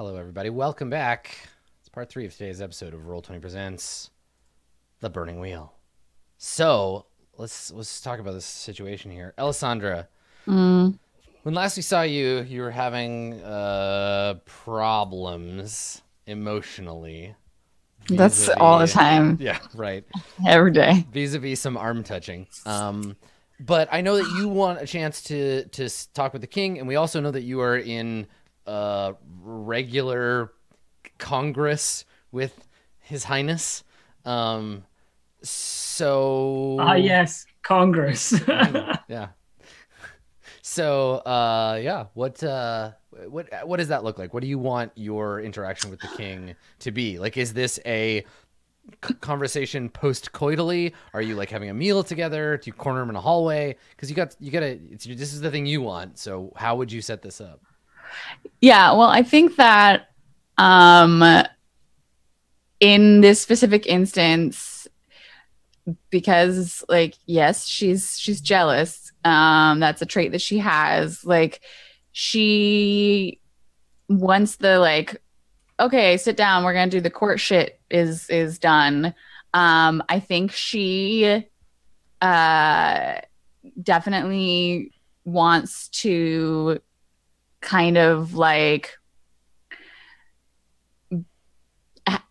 Hello, everybody. Welcome back. It's part 3 of today's episode of Roll20 Presents The Burning Wheel. So, let's talk about this situation here. Alessandra, when last we saw you, you were having problems emotionally. That's all the time. Yeah, right. Every day. Vis-a-vis some arm touching. But I know that you want a chance to talk with the king, and we also know that you are in regular Congress with His Highness. Yes, Congress. Yeah. So, what does that look like? What do you want your interaction with the king to be? Like, is this a conversation post-coitally? Are you like having a meal together? Do you this is the thing you want. So how would you set this up? Yeah, well, I think that in this specific instance, because like, yes, she's jealous. That's a trait that she has. Like, she once the like, okay, sit down, we're gonna do the court shit is done. I think she definitely wants to kind of like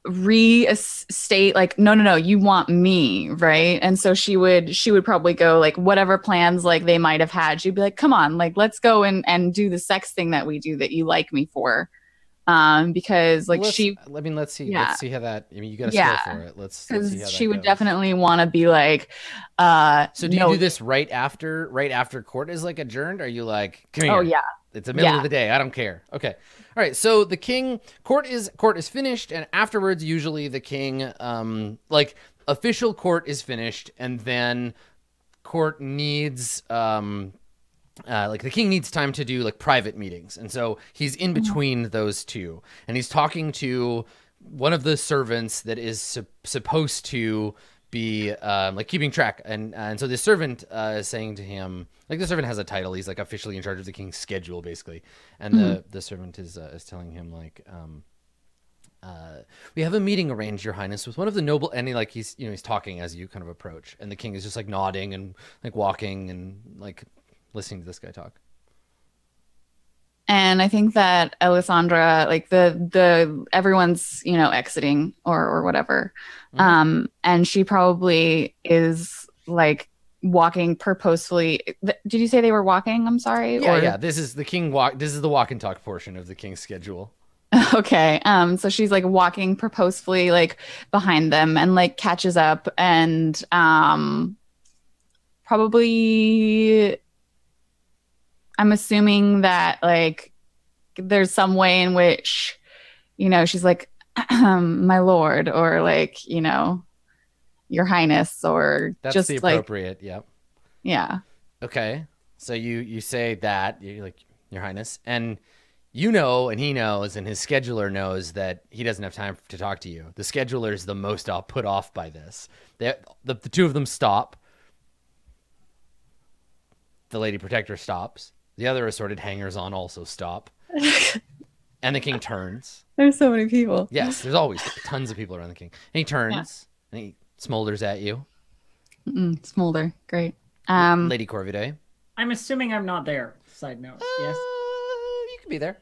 restate like, no, you want me, right? And so she would probably go like, whatever plans like they might have had, she'd be like, come on, like let's go and do the sex thing that we do that you like me for. Because like let's see how that, you got a skill for it. Let's see how that she would goes. Definitely want to be like, so do you do this right after court is like adjourned? Are you like, come here? Oh yeah. It's the middle of the day. I don't care. Okay. All right. So the king court is finished. And afterwards, usually the king, like official court is finished. And then court needs, like the king needs time to do like private meetings. And so he's in between those two, and he's talking to one of the servants that is supposed to be like keeping track. And so the servant is saying to him, like the servant has a title. He's like officially in charge of the king's schedule, basically. And the servant is telling him like, we have a meeting arranged, Your Highness, with one of the noble, and he's talking as you kind of approach, and the king is just like nodding and like walking and like listening to this guy talk. And I think that Alessandra, like the everyone's, exiting or whatever. And she probably is like walking purposefully. Did you say they were walking? I'm sorry. Yeah. This is the king walk. This is the walk and talk portion of the king's schedule. Okay. So she's like walking purposefully like behind them and like catches up and probably, I'm assuming that like there's some way in which, she's like, my lord, or like, Your Highness, or that's just the appropriate. Like, yep. Yeah. Okay. So you say that, you're like, Your Highness, and and he knows, and his scheduler knows that he doesn't have time to talk to you. The scheduler is the most put off by this. The two of them stop. The Lady Protector stops. The other assorted hangers-on also stop. And the king turns. There's so many people. Yes, there's always tons of people around the king. And he turns, and he smolders at you. Smolder, great. Lady Corvidae. I'm assuming I'm not there. Side note. Yes. You could be there.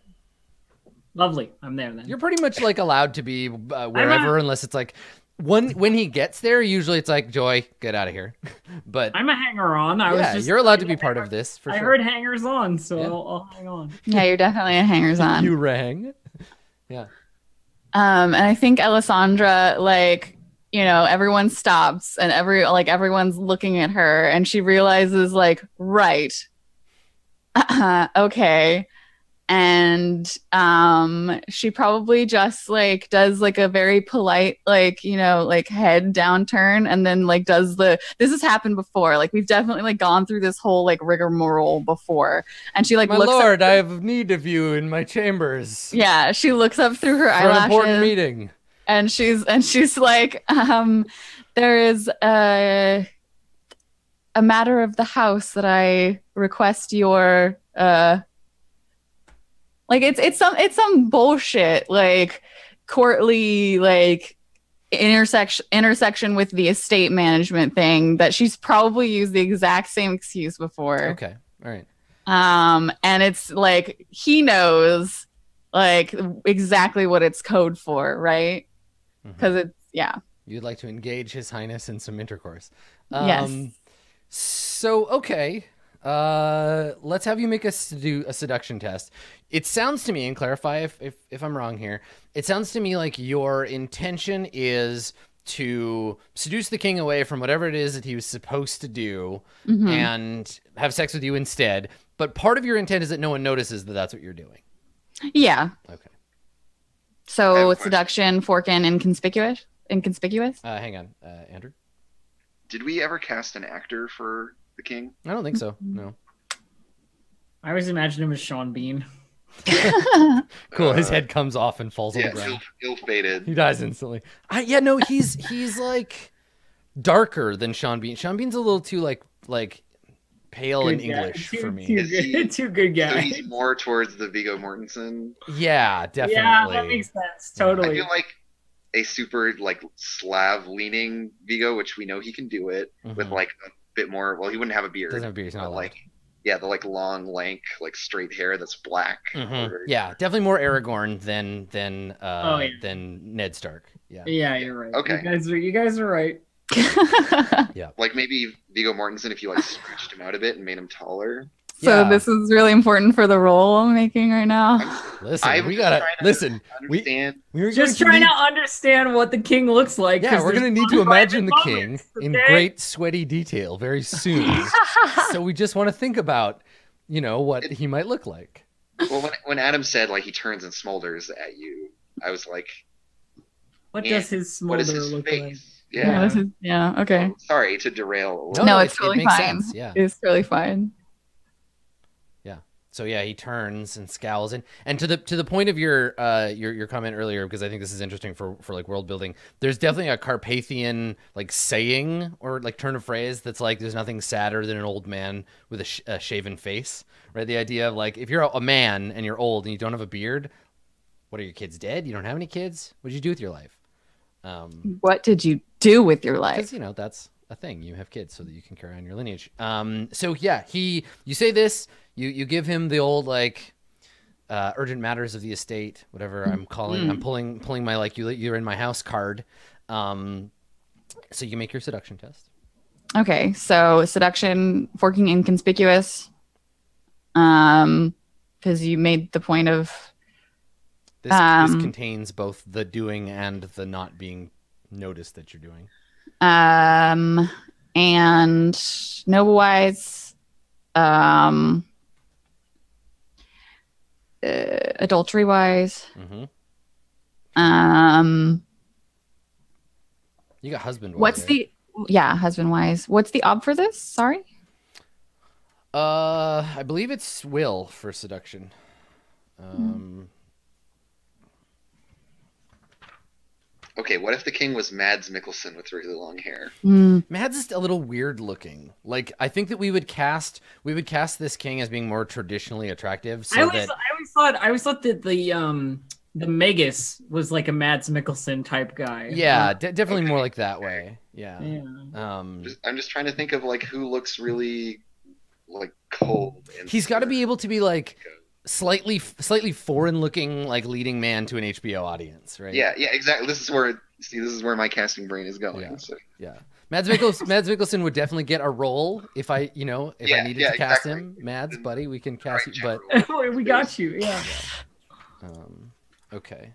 Lovely. I'm there then. You're pretty much like allowed to be wherever, unless it's like when he gets there. Usually it's like, Joy, get out of here. But I'm a hanger-on. You're allowed to be part of this for sure. I heard hangers-on, so I'll hang on. Yeah, you're definitely a hangers-on. You rang. Yeah. And I think Alessandra, like, everyone stops and everyone's looking at her, and she realizes like, right. Okay. And she probably just like does like a very polite like like head downturn, and then like does this has happened before, like we've definitely like gone through this whole like rigmarole before, and she like, my looks lord, up, I have need of you in my chambers. Yeah, she looks up through her eyelashes. An important meeting. And she's like, there is a matter of the house that I request your Like it's some bullshit like courtly like intersection with the estate management thing that she's probably used the exact same excuse before. Okay. All right. And it's like he knows like exactly what it's code for, right? Because it's You'd like to engage His Highness in some intercourse. Yes. So okay. Let's have you make us do a seduction test. It sounds to me, and clarify if I'm wrong here, it sounds to me like your intention is to seduce the king away from whatever it is that he was supposed to do and have sex with you instead. But part of your intent is that no one notices that that's what you're doing. Yeah. Okay. So seduction, forkin, inconspicuous. Hang on, Andrew. Did we ever cast an actor for the king? I don't think so. No. I always imagine him as Sean Bean. Cool. His head comes off and falls on the ground. Ill-fated. He dies instantly. He's like darker than Sean Bean. Sean Bean's a little too like pale Good and guy. English for me. Too good So guy. he's more towards the Viggo Mortensen. Yeah, definitely. Yeah, that makes sense. I Totally. feel like a super like Slav-leaning Viggo, which we know he can do it with like a bit more. Well, he wouldn't have a beard. Doesn't have a beard. He's not but, allowed. like the like long, lank, like straight hair that's black. Yeah, definitely more Aragorn than Ned Stark. Yeah. Yeah, you're right. Okay. You guys are right. Like maybe Viggo Mortensen if you like stretched him out a bit and made him taller. So Yeah. this is really important for the role I'm making right now. Listen, we gotta listen. Understand. We're Just going trying to understand what the king looks like. Yeah, 'cause we're gonna there's need to imagine the king moments, in okay? great sweaty detail very soon. So we just want to think about, what he might look like. Well, when Adam said like he turns and smolders at you, I was like, What Yeah. does his what smolder is his look face? like? Yeah. Okay. Oh, sorry to derail a little. No, it- it's it totally makes fine. sense, yeah. It's really fine. So yeah, he turns and scowls, and to the point of your comment earlier, because I think this is interesting for like world building. There's definitely a Carpathian like saying or like turn of phrase that's like there's nothing sadder than an old man with a shaven face, right? The idea of like if you're a man and you're old and you don't have a beard, what are your kids dead? You don't have any kids? What did you do with your life? What did you do with your life? Because that's a thing. You have kids so that you can carry on your lineage. So yeah, you say this. You give him the old like urgent matters of the estate, whatever I'm calling. I'm pulling my like you're in my house card. So you make your seduction test. Okay, so seduction, forking, inconspicuous. Because you made the point of This contains both the doing and the not being noticed that you're doing. and noble wise, adultery wise. You got husband. What's the husband wise? What's the ob for this? Sorry. I believe it's will for seduction. Okay, what if the king was Mads Mikkelsen with really long hair? Mads is a little weird looking. Like I think that we would cast this king as being more traditionally attractive. So I always thought that the Magus was like a Mads Mikkelsen type guy. yeah, definitely more like that way. Yeah. Yeah. I'm just trying to think of like who looks really like cold. And He's got to be able to be like slightly foreign looking, like leading man to an HBO audience, right? Yeah, exactly. This is where my casting brain is going. Yeah. So. Yeah. Mads Mikkelsen would definitely get a role if I needed to cast exactly. him. Mads, buddy, we can cast you, but We got you. Yeah. okay.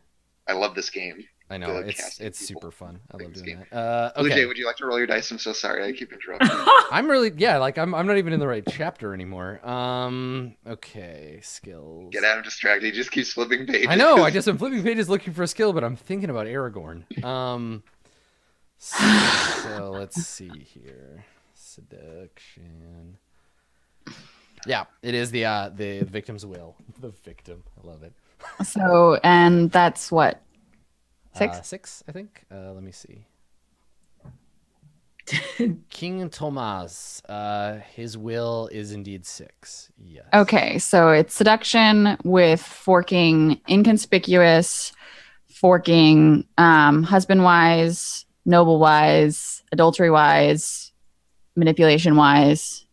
I love this game. I know The it's casting people. super fun. I love This doing game. that. Blue Okay. Jay, would you like to roll your dice? I'm so sorry. I keep interrupting. I'm really I'm not even in the right chapter anymore. Okay, skills. Get Adam distracted. He just keeps flipping pages. I know. I'm flipping pages looking for a skill, but I'm thinking about Aragorn. So let's see here. Seduction. Yeah, it is the victim's will. The victim. I love it. So, and that's what? 6? 6, I think. Let me see. King Tomas, his will is indeed 6. Yes. Okay, so it's seduction with forking inconspicuous, forking husband-wise, noble-wise, adultery-wise, manipulation-wise.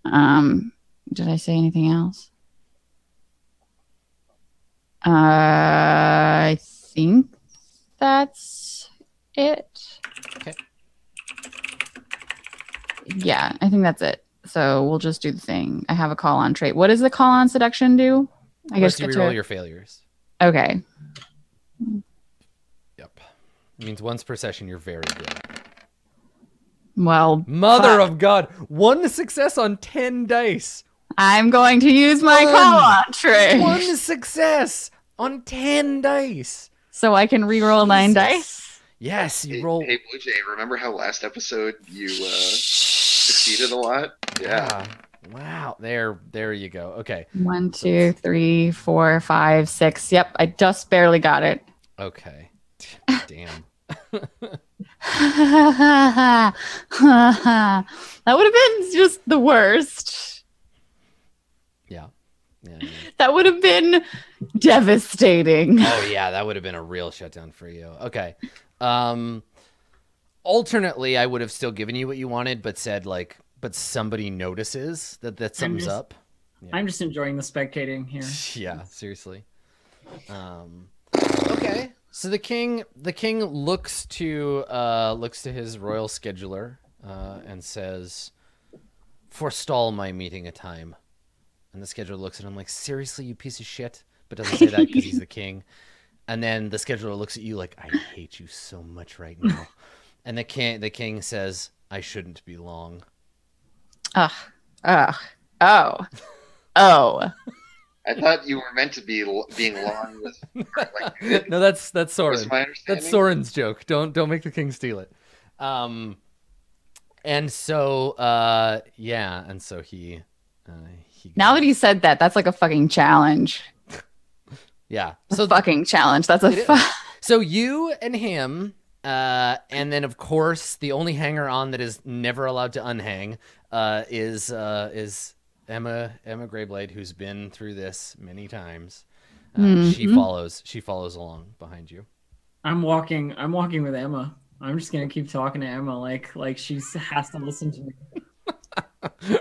Did I say anything else? I think that's it. Okay. Yeah, I think that's it. So we'll just do the thing. I have a call on trait. What does the call on seduction do? I guess you reroll your failures. Okay. Yep. It means once per session you're very good. Well, Mother of God, 1 success on 10 dice. I'm going to use my call on trait. 1 success on 10 dice. So I can reroll 9 dice? Yes, you roll. Hey, Blue Jay, remember how last episode you succeeded a lot? Yeah. Wow. There you go. Okay. 1, 2, 3, 4, 5, 6. Yep, I just barely got it. Okay. Damn. That would have been just the worst. Yeah. That would have been devastating. Oh yeah, that would have been a real shutdown for you. Okay. Alternately, I would have still given you what you wanted, but said like, but somebody notices that something's up. Yeah. I'm just enjoying the spectating here. Yeah, seriously. Okay. So the king looks to his royal scheduler and says, "Forestall my meeting a time." And the scheduler looks at him like, "Seriously, you piece of shit," but doesn't say that because he's the king. And then the scheduler looks at you like, "I hate you so much right now." And the king says, "I shouldn't be long." Oh. I thought you were meant to be being long with like, No, that's Soren. was my understanding? That's Soren's joke. Don't make the king steal it. And so and so he Now that he said that, that's like a fucking challenge. Yeah. So fucking challenge. That's a So you and him, and then of course the only hanger on that is never allowed to unhang, is Emma Greyblade, who's been through this many times. She follows along behind you. I'm walking with Emma. I'm just gonna keep talking to Emma like she has to listen to me.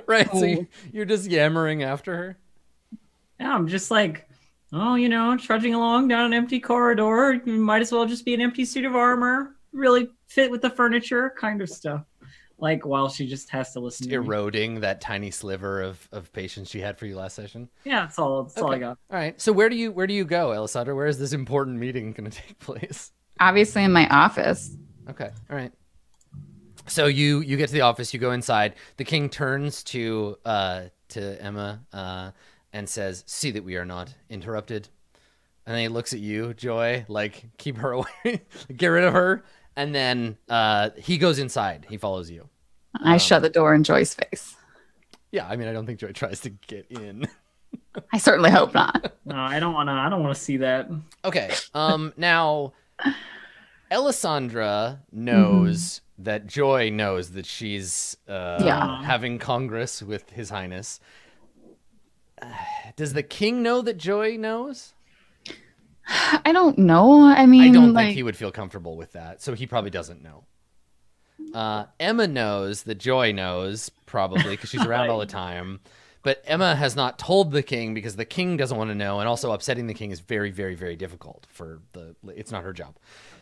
Right. So you're just yammering after her. Yeah, I'm just like, trudging along down an empty corridor. You might as well just be an empty suit of armor. Really fit with the furniture, kind of stuff. Like while she just has to listen to eroding that tiny sliver of patience she had for you last session. Yeah, that's all I got. All right. So where do you go, Alessandra? Where is this important meeting going to take place? Obviously in my office. Okay. All right. So you get to the office, you go inside. The king turns to Emma and says, "See that we are not interrupted." And then he looks at you, Joy, like, keep her away, get rid of her. And then he goes inside. He follows you. I shut the door in Joy's face. Yeah, I mean, I don't think Joy tries to get in. I certainly hope not. No, I don't want to see that. Okay. Now, Alessandra knows that Joy knows that she's having Congress with His Highness. Does the king know that Joy knows? I don't know. I mean, I don't think he would feel comfortable with that, so he probably doesn't know. Emma knows that Joy knows, probably, because she's around all the time. But Emma has not told the king because the king doesn't want to know, and also upsetting the king is very, very, very difficult it's not her job.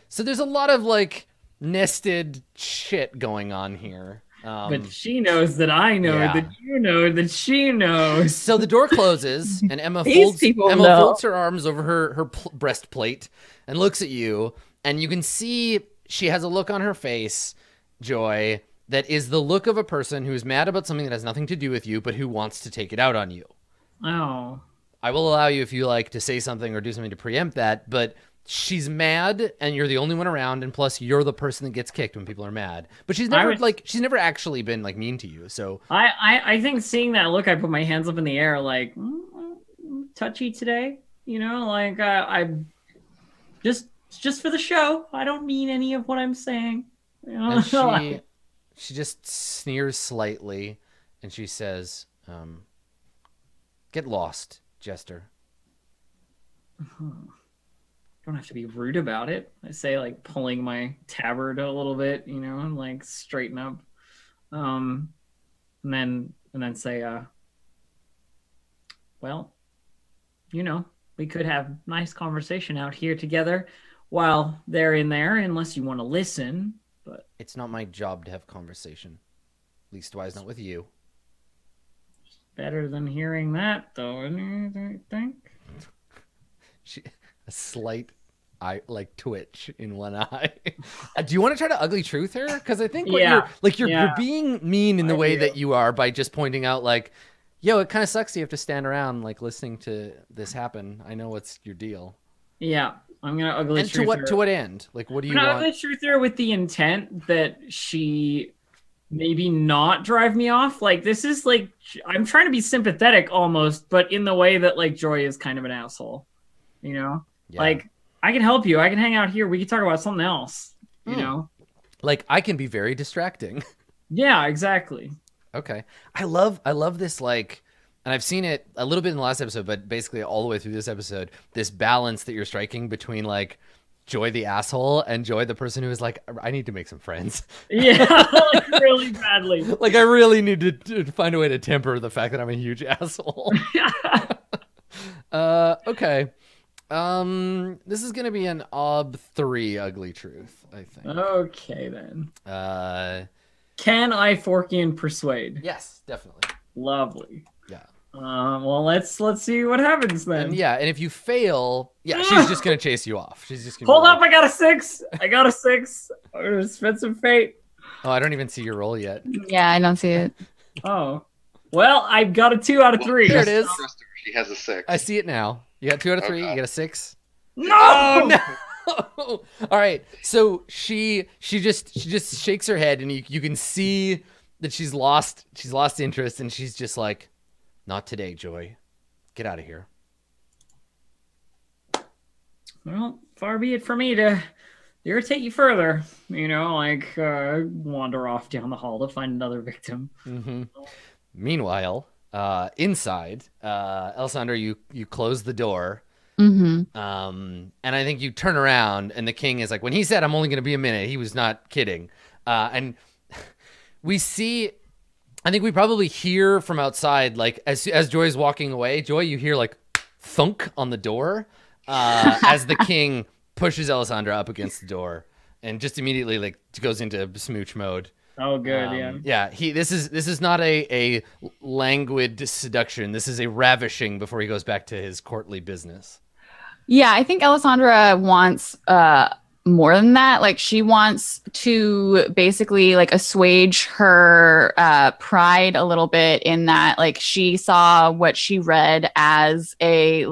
So there's a lot of, like, nested shit going on here. But she knows that I know that you know that she knows. So the door closes, and Emma folds her arms over her breastplate and looks at you, and you can see she has a look on her face, Joy, that is the look of a person who's mad about something that has nothing to do with you, but who wants to take it out on you. Oh. I will allow you if you like to say something or do something to preempt that, but she's mad and you're the only one around, and plus you're the person that gets kicked when people are mad. But she's never actually been like mean to you. So I think seeing that look, I put my hands up in the air like touchy today. Like I just for the show. I don't mean any of what I'm saying. And she just sneers slightly, and she says, "Get lost, Jester." Don't have to be rude about it. I say, like, pulling my tabard a little bit, you know, and like straighten up. And then say, well, you know, we could have nice conversation out here together while they're in there, unless you want to listen. But it's not my job to have conversation. Leastwise, not with you. Better than hearing that, though, isn't it, I think? A slight twitch in one eye. Do you want to try to ugly truth her? Because I think you're being mean in the way that you are by just pointing out, like, yo, it kind of sucks you have to stand around like listening to this happen. I know what's your deal. Yeah, I'm gonna ugly truth her. To what end? Like, what do you want? Ugly truth her with the intent that she maybe not drive me off. Like, this is like, I'm trying to be sympathetic almost, but in the way that like Joy is kind of an asshole. You know, like, I can help you. I can hang out here. We can talk about something else. You know, like, I can be very distracting. Yeah, exactly. Okay. I love this, like, and I've seen it a little bit in the last episode, but basically all the way through this episode, this balance that you're striking between, like, Joy the asshole and Joy the person who is like, I need to make some friends. Yeah, like, really badly. Like, I really need to find a way to temper the fact that I'm a huge asshole. Okay. This is gonna be an ob 3 ugly truth, I think. Okay then. Can I Forkian persuade? Yes, definitely. Lovely. Yeah. Well, let's see what happens then. And if you fail, she's just gonna chase you off. She's just gonna hold up. I got a 6. I'm gonna spend some fate. Oh, I don't even see your roll yet. Yeah, I don't see it. Oh, well, I've got a 2 out of 3. There it is. She has a 6. I see it now. You got 2 out of 3. You got a 6. No! Oh, no! All right. So she just shakes her head, and you can see that she's lost interest, and she's just like, not today, Joy. Get out of here. Well, far be it for me to irritate you further. You know, like, wander off down the hall to find another victim. Mm-hmm. Meanwhile, inside, Alessandra, you close the door. Mm-hmm. And I think you turn around, and the king is like, when he said I'm only going to be a minute, he was not kidding. And we see, I think we probably hear from outside, like, as Joy's walking away, Joy, you hear like thunk on the door, as the king pushes Alessandra up against the door, and just immediately like goes into smooch mode. Oh, good. Yeah. This is not a languid seduction. This is a ravishing before he goes back to his courtly business. Yeah, I think Alessandra wants more than that. Like, she wants to basically like assuage her pride a little bit, in that, like, she saw what she read as a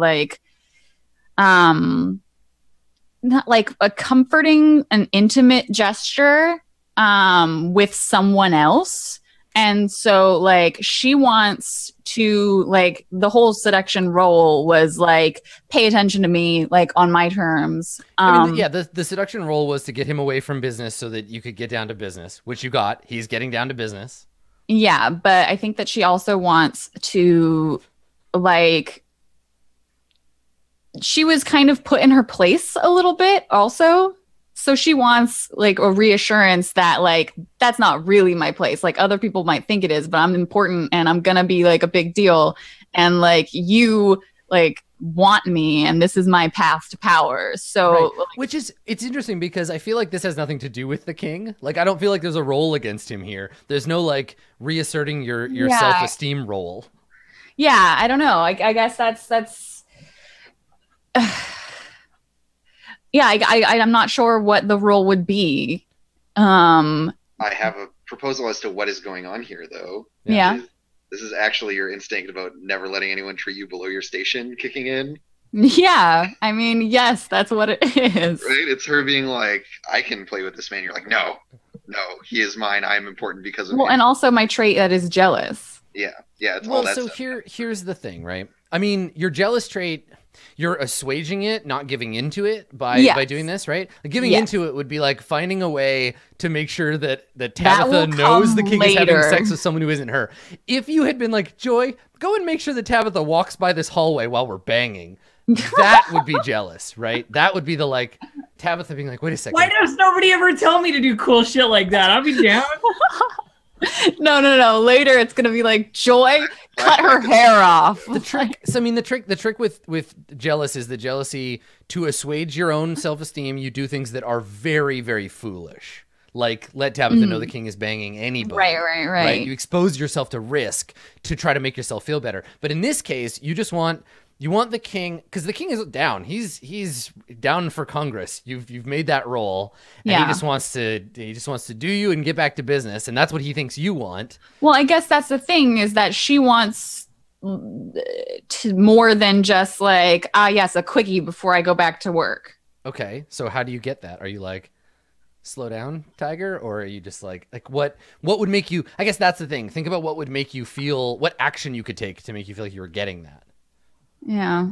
not like a comforting and intimate gesture with someone else. And so, like, she wants to, like, the whole seduction role was like, pay attention to me, like, on my terms. The seduction role was to get him away from business so that you could get down to business, which you got. He's getting down to business. Yeah, but I think that she also wants to, like, she was kind of put in her place a little bit also. So she wants, like, a reassurance that, like, that's not really my place. Like, other people might think it is, but I'm important and I'm gonna be, like, a big deal. And, like, you, like, want me, and this is my path to power. So, right. Like, which is, it's interesting because I feel like this has nothing to do with the king. Like, I don't feel like there's a role against him here. There's no, like, reasserting your self-esteem role. Yeah, I don't know. I guess that's. Yeah, I'm not sure what the role would be. I have a proposal as to what is going on here, though. Yeah. This is actually your instinct about never letting anyone treat you below your station kicking in. Yeah, I mean, yes, that's what it is. Right? It's her being like, I can play with this man. You're like, no, he is mine. I'm important because of him. And also my trait that is jealous. Yeah, it's all Well, that so stuff. here's the thing, right? I mean, your jealous trait, you're assuaging it, not giving into it by doing this, right? Like giving into it would be like finding a way to make sure that Tabitha knows the king is having sex with someone who isn't her. If you had been like, Joy, go and make sure that Tabitha walks by this hallway while we're banging, that would be jealous, right? That would be the like Tabitha being like, wait a second. Why does nobody ever tell me to do cool shit like that? I'll be down. No. Later, it's gonna be like, Joy, cut her hair off. The trick. So I mean, the trick with jealous is the jealousy to assuage your own self-esteem. You do things that are very, very foolish. Like let Tabitha know the king is banging anybody. Right. You expose yourself to risk to try to make yourself feel better. But in this case, you just want the king, because the king is down. He's down for Congress. You've made that role, and he just wants to do you and get back to business, and that's what he thinks you want. Well, I guess that's the thing, is that she wants to more than just like, yes, a quickie before I go back to work. Okay, so how do you get that? Are you like, slow down, Tiger, or are you just like what would make you? I guess that's the thing. Think about what would make you feel, what action you could take to make you feel like you were getting that. Yeah.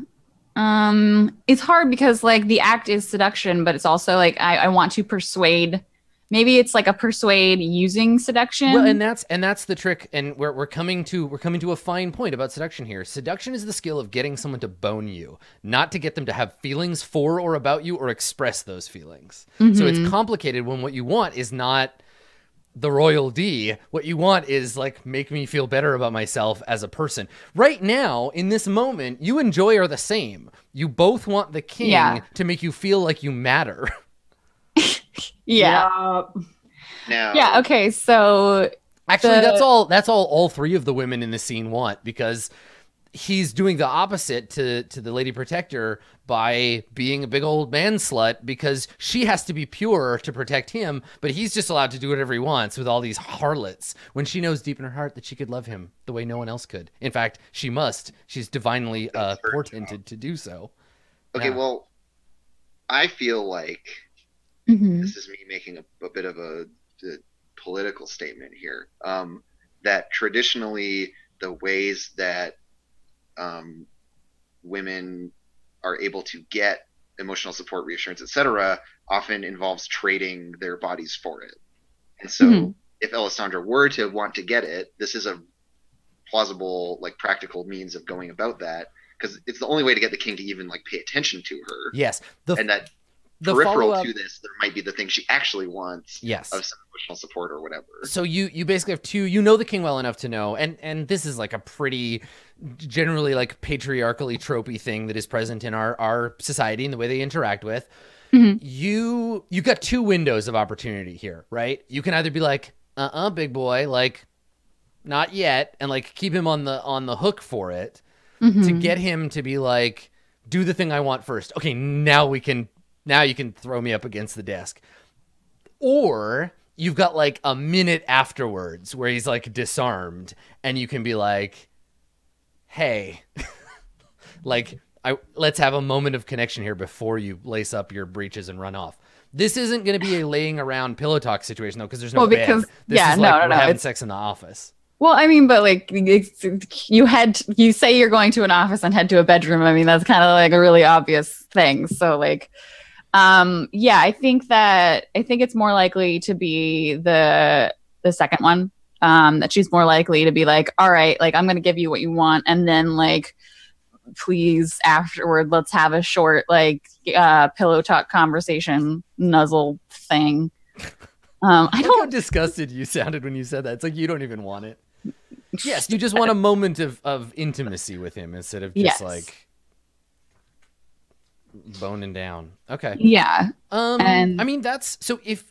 It's hard because like the act is seduction, but it's also like I want to persuade. Maybe it's like a persuade using seduction. Well, and that's the trick, and we're coming to a fine point about seduction here. Seduction is the skill of getting someone to bone you, not to get them to have feelings for or about you or express those feelings. So it's complicated when what you want is not the royal D. What you want is like, make me feel better about myself as a person. Right now, in this moment, you and Joy are the same. You both want the king to make you feel like you matter. Now, yeah. Okay. So actually, that's all three of the women in the scene want, because he's doing the opposite to the Lady Protector by being a big old man slut, because she has to be pure to protect him, but he's just allowed to do whatever he wants with all these harlots, when she knows deep in her heart that she could love him the way no one else could. In fact, she must. She's divinely portented to do so. Okay, well, I feel like this is me making a bit of a political statement here, that traditionally the ways that women are able to get emotional support, reassurance, etc., often involves trading their bodies for it. And so if Alessandra were to want to get it, this is a plausible, like, practical means of going about that, because it's the only way to get the king to even like pay attention to her. Yes. And that peripheral to this, there might be the thing she actually wants of some emotional support or whatever. So you basically have two, you know the king well enough to know, and this is like a pretty generally like patriarchally tropey thing that is present in our society and the way they interact with. You got two windows of opportunity here, right? You can either be like, big boy, like, not yet, and like keep him on the hook for it to get him to be like, do the thing I want first. Okay, now you can throw me up against the desk. Or you've got like a minute afterwards where he's like disarmed, and you can be like, hey, like, let's have a moment of connection here before you lace up your breeches and run off. This isn't going to be a laying around pillow talk situation, though, because there's no bed. This is like we're having sex in the office. Well, I mean, but like you say you're going to an office and head to a bedroom. I mean, that's kind of like a really obvious thing. So like, I think it's more likely to be the second one. That she's more likely to be like, all right, like, I'm going to give you what you want, and then like, please afterward, let's have a short like pillow talk conversation nuzzle thing. I don't. How disgusted you sounded when you said that. It's like you don't even want it. Yes, you just want a moment of intimacy with him instead of just like boning down. Okay. Yeah. And I mean, that's so if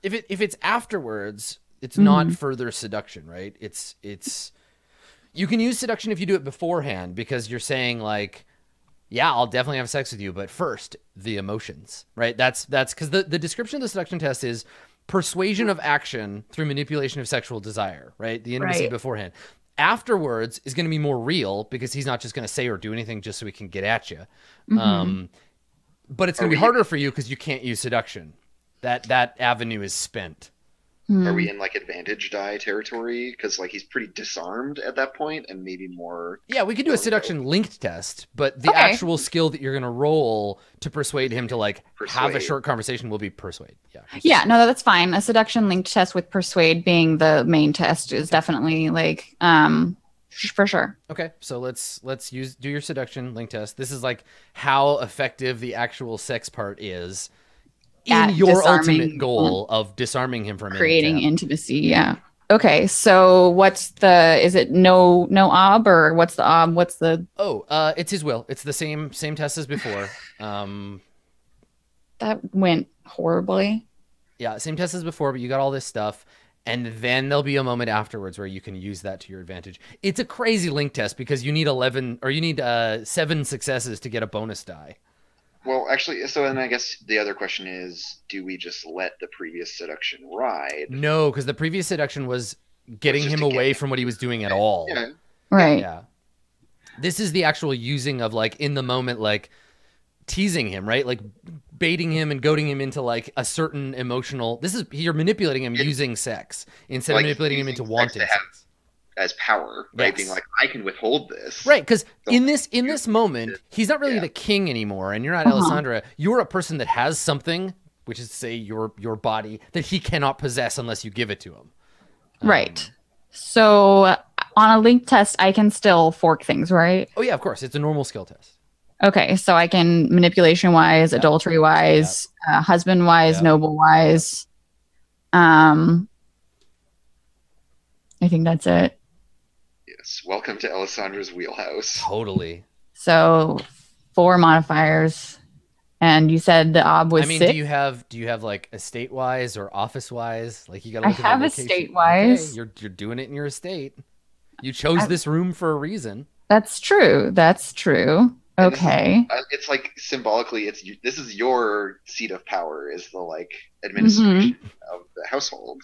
it's afterwards, it's not further seduction, right? It's you can use seduction if you do it beforehand, because you're saying like, yeah, I'll definitely have sex with you, but first the emotions, right? That's because the description of the seduction test is persuasion of action through manipulation of sexual desire, right? The intimacy beforehand. Afterwards is going to be more real, because he's not just going to say or do anything just so he can get at you. But it's going to be harder for you because you can't use seduction. That avenue is spent. Are we in like advantage die territory? Because like he's pretty disarmed at that point, and maybe more. Yeah, we could do a seduction linked test, but the actual skill that you're going to roll to persuade him to like have a short conversation will be persuade. Yeah. Yeah, no, that's fine. A seduction linked test with persuade being the main test is definitely like for sure. Okay, so let's do your seduction link test. This is like how effective the actual sex part is in your ultimate goal of disarming him from creating intimacy. Yeah. Okay, so is it no ob, or what's the ob? What's the it's his will. It's the same test as before. That went horribly. Yeah, same test as before, but you got all this stuff, and then there'll be a moment afterwards where you can use that to your advantage. It's a crazy link test because you need 7 successes to get a bonus die. Well, actually, so then I guess the other question is, do we just let the previous seduction ride? No, because the previous seduction was getting him away from what he was doing at all. Yeah. Right. Yeah. This is the actual using of like in the moment, like teasing him, right? Like baiting him and goading him into like a certain emotional. You're manipulating him using sex instead of manipulating him into wanting sex. As power, right? Yes. Being like, I can withhold this, right? Because in this moment, he's not really the king anymore, and you're not Alessandra. You're a person that has something, which is to say your body, that he cannot possess unless you give it to him. Right. So on a link test, I can still fork things, right? Oh yeah, of course. It's a normal skill test. Okay, so I can manipulation wise, adultery wise, husband wise, noble wise. I think that's it. Yes. Welcome to Alessandra's wheelhouse. Totally. So 4 modifiers, and you said the ob was 6. do you have like estate wise or office wise? Like you got to look I have estate wise. Okay, you're doing it in your estate. You chose this room for a reason. That's true. Okay. It's like symbolically, this is your seat of power, is the like administration of the household.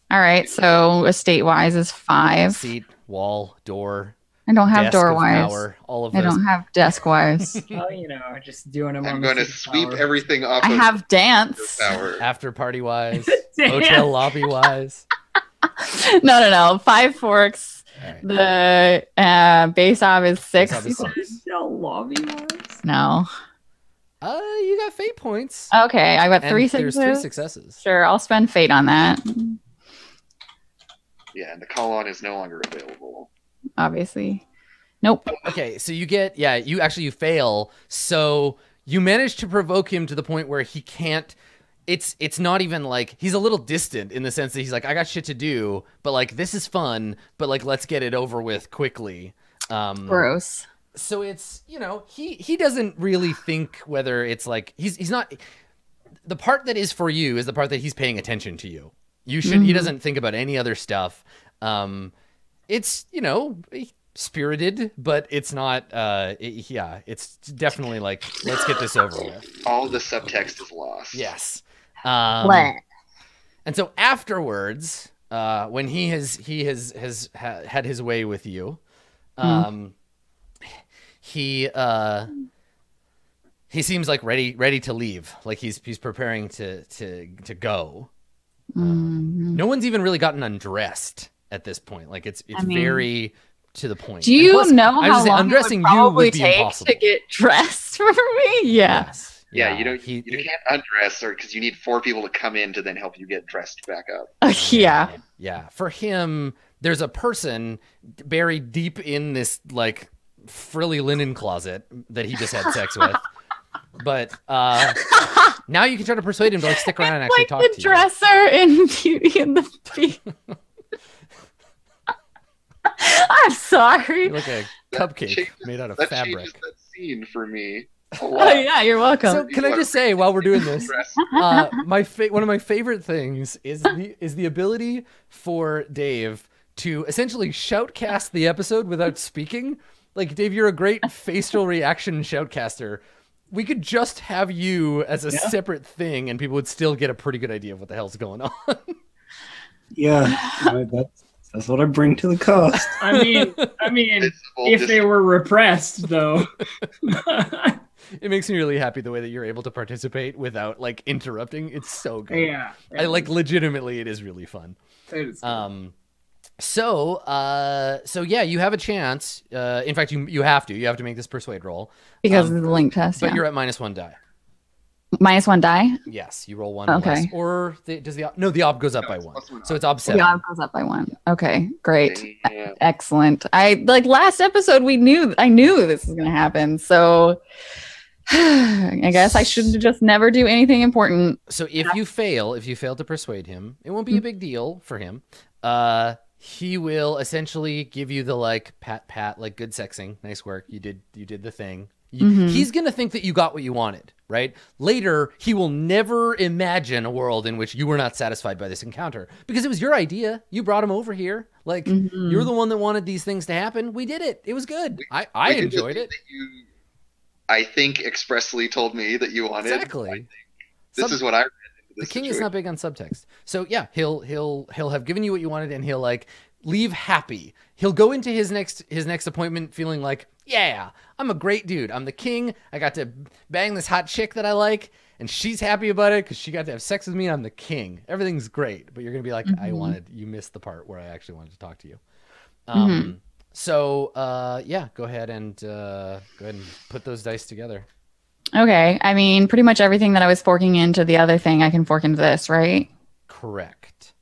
All right, so estate wise is 5. Seat, wall, door. I don't have door wise. Power, all of those. I don't have desk wise. Well, just doing them. I'm going to sweep everything off. I have dance. After party wise, hotel lobby wise. No. 5 forks. Right. The base ob is 6. Hotel lobby wise. No. You got fate points. Okay, I got 3 successes. There's 3 successes. Sure, I'll spend fate on that. Yeah, and the call-on is no longer available. Obviously. Nope. Okay, so you fail. So you manage to provoke him to the point where he can't. It's not even like he's a little distant in the sense that he's like, I got shit to do, but like this is fun, but like let's get it over with quickly. Gross. So it's he doesn't really think whether it's like he's not. The part that is for you is the part that he's paying attention to you. He doesn't think about any other stuff. It's spirited, but it's not. It's definitely like let's get this over with. All the subtext is lost. Yes. And so afterwards, when he has had his way with you, he seems like ready to leave, like he's preparing to go. No one's even really gotten undressed at this point. Like it's very to the point. Do you know how long undressing it would probably take impossible. To get dressed for me? Yeah. Yes. Yeah, you can't undress, or because you need 4 people to come in to then help you get dressed back up. Yeah. Yeah. For him, there's a person buried deep in this like frilly linen closet that he just had sex with. But now you can try to persuade him to like stick around and actually talk to you. Like the dresser in Beauty and the Beast. I'm sorry. You're like a cupcake made out of fabric. That changes that scene for me. Oh yeah, you're welcome. So can I just say, while we're doing this, one of my favorite things is the ability for Dave to essentially shoutcast the episode without speaking. Like, Dave, you're a great facial reaction shoutcaster. We could just have you as a separate thing, and people would still get a pretty good idea of what the hell's going on. Yeah, that's what I bring to the cast. I mean, if they were repressed, though. It makes me really happy the way that you're able to participate without like interrupting. It's so good. Yeah. I like legitimately it is really fun. It is good. So yeah, you have a chance. In fact, you have to make this persuade roll Because of the link test. but Yeah. you're at -1 die. -1 die. Yes, you roll 1 Okay. less. Or the ob goes up by 1. +1 So it's ob 7. Yeah, it goes up by 1. Okay, great. Yeah. Excellent. I like last episode I knew this was gonna happen. So I guess I should just never do anything important. So if you fail to persuade him, it won't be a big deal for him. He will essentially give you the like pat, like good sexing, nice work. You did the thing. He's gonna think that you got what you wanted, right? Later, he will never imagine a world in which you were not satisfied by this encounter because it was your idea. You brought him over here. Like you're the one that wanted these things to happen. We did it. It was good. I did the enjoyed thing it. that you, I think, expressly told me that you wanted. Exactly. This is what I read into The this king is situation. not big on subtext. So yeah, he'll have given you what you wanted and he'll like leave happy. He'll go into his next appointment feeling like, yeah, I'm a great dude. I'm the king. I got to bang this hot chick that I like and she's happy about it because she got to have sex with me and I'm the king. Everything's great. But you're going to be like, you missed the part where I actually wanted to talk to you. So yeah, go ahead and put those dice together. Okay. I mean, pretty much everything that I was forking into the other thing, I can fork into this, right? Correct.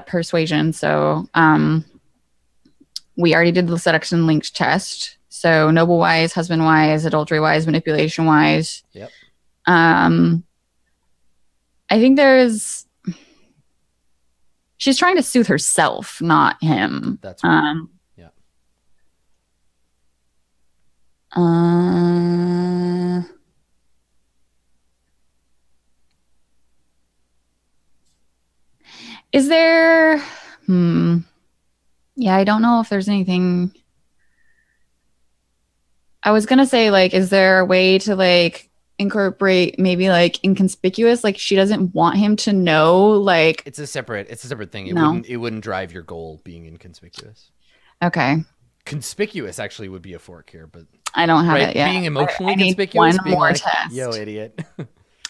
Persuasion. So, we already did the seduction linked test. So noble wise, husband wise, adultery wise, manipulation wise. Yep. I think she's trying to soothe herself, not him. That's right. Yeah. Is there yeah, I don't know if there's anything. I was gonna say, like, is there a way to like incorporate maybe like inconspicuous? Like she doesn't want him to know, like It's a separate thing. It No. wouldn't drive your goal being inconspicuous. okay. Conspicuous actually would be a fork here, but I don't have right, it yet. being emotionally I need conspicuous, one being more like, test. yo, idiot.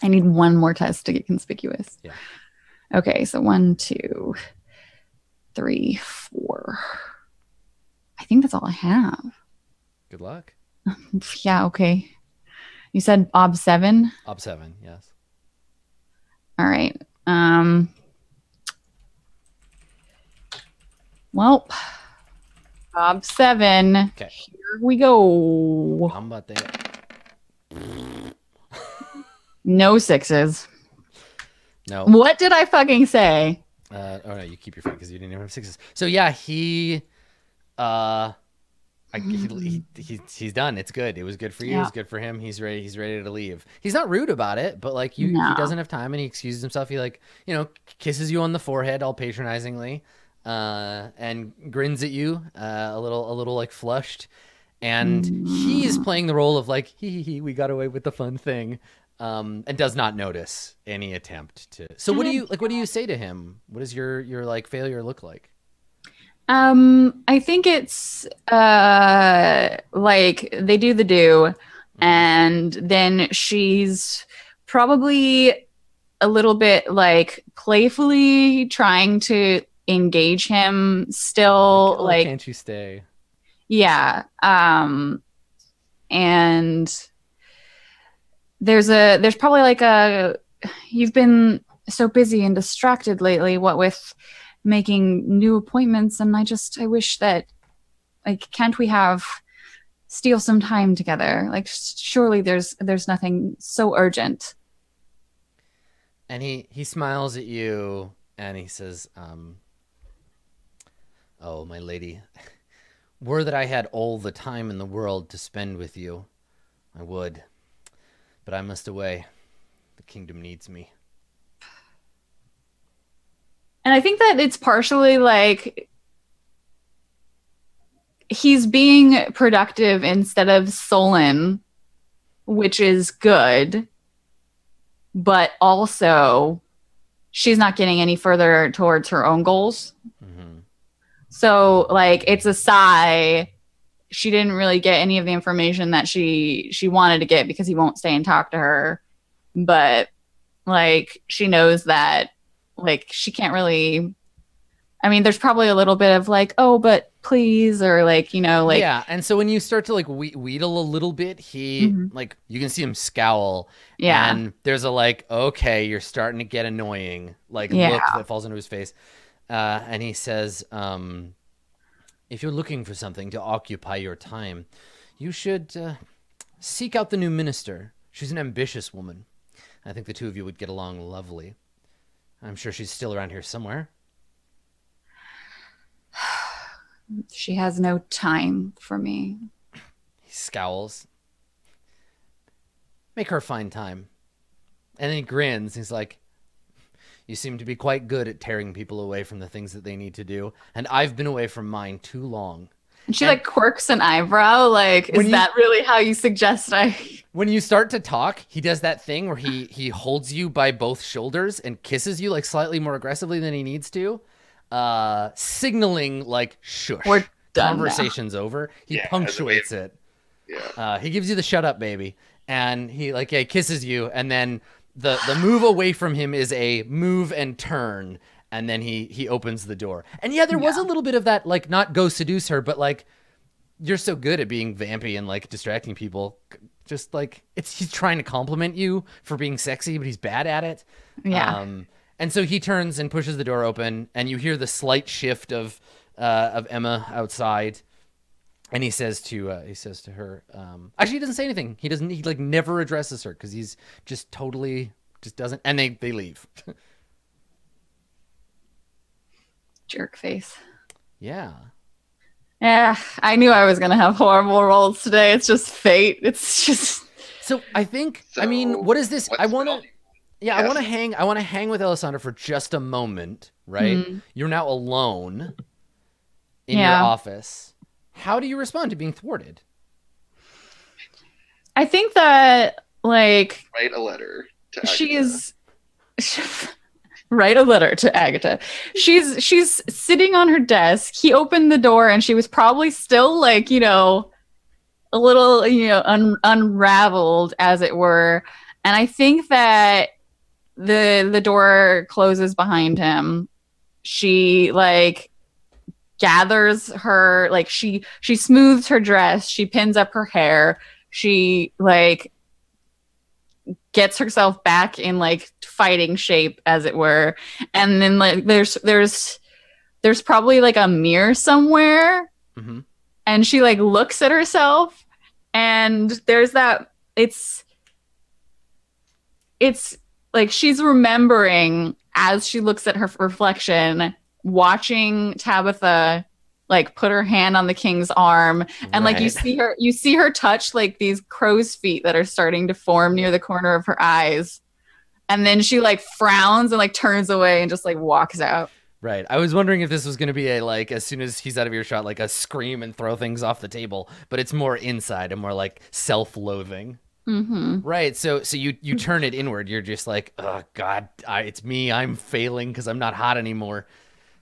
I need one more test to get conspicuous. Yeah. Okay, so 1, 2, 3, 4. I think that's all I have. Good luck. Yeah, okay. You said ob 7? Ob 7, yes. All right. Well, ob 7. Okay. Here we go. How about that? No 6s. No. What did I fucking say? Oh no, you keep your friend because you didn't even have 6s. So yeah, he's done. It's good. It was good for you. Yeah. It's good for him. He's ready to leave. He's not rude about it, but like he No. doesn't have time and he excuses himself. He like, kisses you on the forehead all patronizingly, and grins at you, a little like flushed. And he's playing the role of like, he, we got away with the fun thing. And does not notice any attempt to. So what do you say to him? What does your like failure look like? I think it's like they do the do, and then she's probably a little bit like playfully trying to engage him still, Oh, like, can't you stay? yeah. And there's probably like you've been so busy and distracted lately, what with making new appointments, and I wish that, like, can't we steal some time together? Like, surely there's nothing so urgent. And he smiles at you and he says, oh, my lady, were that I had all the time in the world to spend with you, I would. But I must away. The kingdom needs me. And I think that it's partially like he's being productive instead of sullen, which is good. But also, she's not getting any further towards her own goals. Mm-hmm. So, like, it's a sigh she didn't really get any of the information that she wanted to get because he won't stay and talk to her. But like she knows that like she can't really. I mean, there's probably a little bit of like, oh, but please, or like, you know, like yeah. And so when you start to like wheedle a little bit, he like you can see him scowl. Yeah. And there's a like, okay, you're starting to get annoying, like Yeah. look that falls into his face. And he says, if you're looking for something to occupy your time, you should seek out the new minister. She's an ambitious woman. I think the two of you would get along lovely. I'm sure she's still around here somewhere. she has no time for me. He scowls. Make her find time. And then he grins. He's like, you seem to be quite good at tearing people away from the things that they need to do. And I've been away from mine too long. And she like quirks an eyebrow. Like, is that really how you suggest I... When you start to talk, he does that thing where he holds you by both shoulders and kisses you like slightly more aggressively than he needs to. Signaling like, shush. We're done Conversation's over. He punctuates it. Yeah. He gives you the shut up, baby. And he like, yeah, kisses you. And then the move away from him is a move and turn. And then he opens the door. And yeah, there was a little bit of that, like, not go seduce her, but like, you're so good at being vampy and like distracting people. Just like, he's trying to compliment you for being sexy, but he's bad at it. Yeah. And so he turns and pushes the door open, and you hear the slight shift of Emma outside. And he says to her, actually, he doesn't say anything. He like never addresses her because he's just totally just doesn't. And they leave. Jerk face. Yeah. Yeah, I knew I was going to have horrible rolls today. It's just fate. It's just... So I think, So, I mean, what is this? I want to... Yeah, Yes. I want to hang with Alessandra for just a moment, right? Mhm. You're now alone in Yeah. your office. How do you respond to being thwarted? I think that, like... Write a letter to She Agatha. is... Write a letter to Agatha. She's sitting on her desk. He opened the door and she was probably still like, you know, a little, you know, unraveled as it were. And I think that the door closes behind him. She like gathers her, like she smooths her dress. She pins up her hair. She like gets herself back in like fighting shape as it were, and then like there's probably like a mirror somewhere, and she like looks at herself, and there's that it's like she's remembering as she looks at her reflection, watching Tabitha like put her hand on the king's arm, and like you see her touch like these crow's feet that are starting to form near the corner of her eyes. And then she like frowns and like turns away and just like walks out. Right. I was wondering if this was going to be a, like, as soon as he's out of earshot, like a scream and throw things off the table, but it's more inside and more like self-loathing. Mm-hmm. Right. So you turn it inward. You're just like, oh God, it's me. I'm failing because I'm not hot anymore.